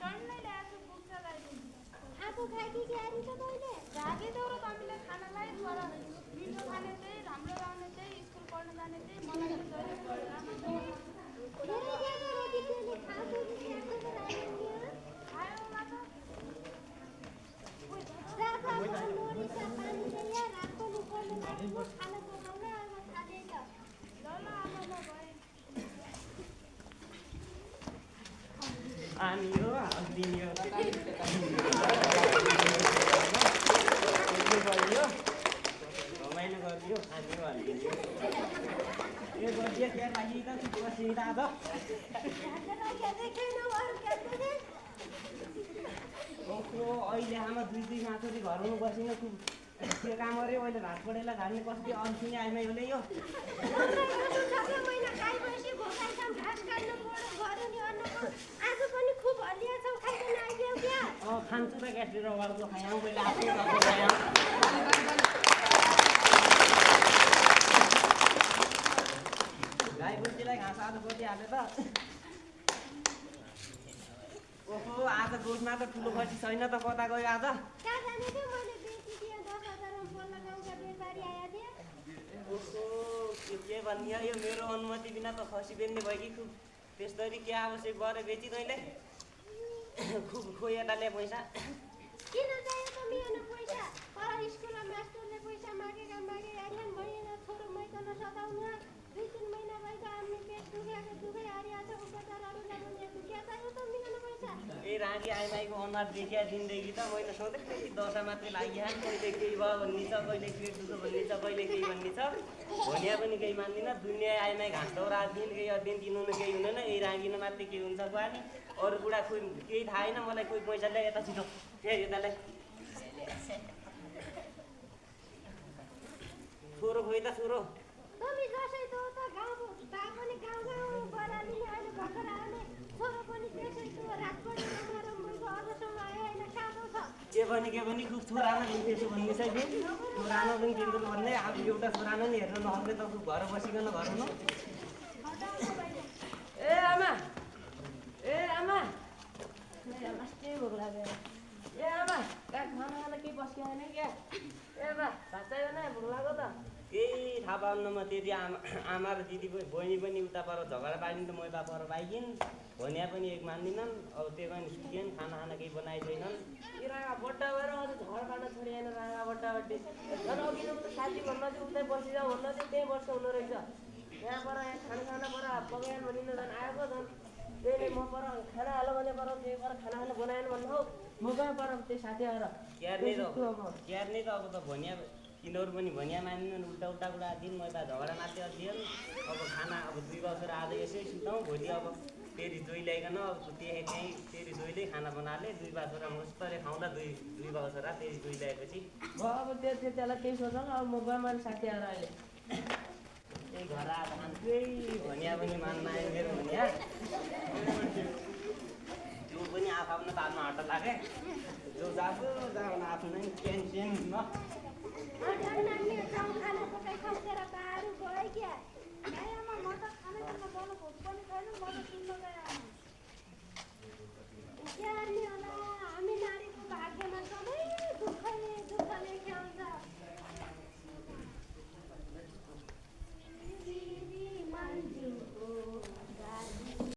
टन्नै ल्याएको पुग्छ गाइदिनु आफू खाएकी क्यारी त मैले राखिदेऊ र तपाईँलाई खानालाई तर मिठो खाने चाहिँ राम्रो लाउने चाहिँ स्कुल पढ्न जाने चाहिँ मलाई चाहिँ जहिले धेरै ज्यादा रोटी त्यसले खाएको कि खाएको त राख्नु खायो होला त राखा नोरी सा पानी चाहिँ राखो लुकोले लाग्नु खाना पकाउन अब खाँदै त ल आमा म गएँ अनि हो दिनियो रमाइलो गरिदियो खाने भनिदियो यो गरिदियो क्या लागि त बसिँदा त ओहो अहिले आमा दुई माथि घरमा बसिन त्यो काम गऱ्यो अहिले भात पढेर घाल्ने कति अल्छी आइमा यसले यो खान्छु त ग्यास्ट्रिक रवालको खायाँ मैले आफ्नै घरको खायाँ गाई बुझीलाई घाँस आज गोटिहाले त ओहो आज गोठमा त ठुलो खसी छैन त कता गयो आज ओहो के भन्ने यो मेरो अनुमति बिना त खसी बेच्ने भयो कि खुब त्यसरी के आवश्यक भएर बेची तैँले खुब खोइएटाले पैसा किन चाहियो त मेरो पैसा पर स्कुलमा मास्टरले पैसा मागेका मागे आइहान भएन छोरो मैकन सदाउन 2-3 महिना भइसक्यो आम्ने पेट दुखे हारिहाल्छ उपचारहरू लगाउने दुख्या चाहियो त मेरो पैसा ए रागी आइमाईको अनुहार देखिया दिनदेखि त मैले सोधेँ दशा मात्रै लागिहाल कहिले केही भयो भन्ने छ कहिले पेट दुख्यो भन्ने छ कहिले केही भन्ने छ भनिया पनि केही मान्दिनँ दुनियाँ आइमाई घाँस दौरा दिन केही अध्ययन दिनु केही हुँदैन यही रागिन मात्रै के हुन्छ बानी अरू बुढा खोइ केही थाहा छैन मलाई कोही पैसा ल्याए यता छिटो फेरि यतालाई छोरो खोइ त छोरो तमी जसै त गाउँ पनि गाउँ बरालिने अहिले भर्खर आउने छोरो पनि त्यसै त रातभरि नमरम भइको अझसम्म आयो होइन काँदो छ के पनि खुब छोरानो पनि त्यसो भन्ने छ कि छोरानो पनि किन्नु भन्ने अब एउटा छोरानो नि हेर्न नहुँदै त घर बसिकन घर हुनु ए आमा अस्ति भोक लाग्यो ए आमा खाना केही बस्कियो होइन क्या ए बा भात चाहियो न भोक लाग्यो त केही थाहा पाउनमा त्यति आमा र दिदी बहिनी पनि उता पर झगडा पारिन् त मै पर पाइकिन् भनिया पनि एक मान्दिनन् अब त्यो पनि सुकिन् खाना केही बनाइ छैनन् ए रागा बट्टा भएर अझ झगडा पार्न छोडिएन रागा बट्टा बट्टी झन् अघि त साथी भन्न चाहिँ उतै बसिजाऊ भन्न चाहिँ त्यहीँ बस्छ हुँदो रहेछ यहाँ पर खाना पर पकाएन भनिन झन् आएको झन् त्यही म पर खाना हाल्यो भने पर त्यही पर खाना बनाएन भन्नु हौ म गएँ पर त्यही साथीहरू क्यार्ने त अब त भनिया तिनीहरू पनि भनिया मानिनन् उल्टा कुरा दिन म त झगडा मात्रै अध्ययन अब खाना अब 2 बजेर आज यसै सुताउँ भोलि अब फेरि जोइ ल्याइकन अब त्यहीँ फेरि जोइले खाना बनाले 2 बजेर मस्तले खाउँदा 2 बजेर फेरि जोइ ल्याएपछि अब त्यसलाई केही सोचौँ अब म गएँ मैले साथीहरू अहिले त्यही घर आएर खान्छु भनिया पनि मान्न आयो मेरो भनिया जो पनि आफ्नो तालमा हट्टा लागे जो जाएको आफ्नो टेन्सन न खाना पकाइ खाउँछ र बाहरू गयो क्या आमा म त खाना खान बोल्नु भोक पनि छैन म त सुन्न गएँ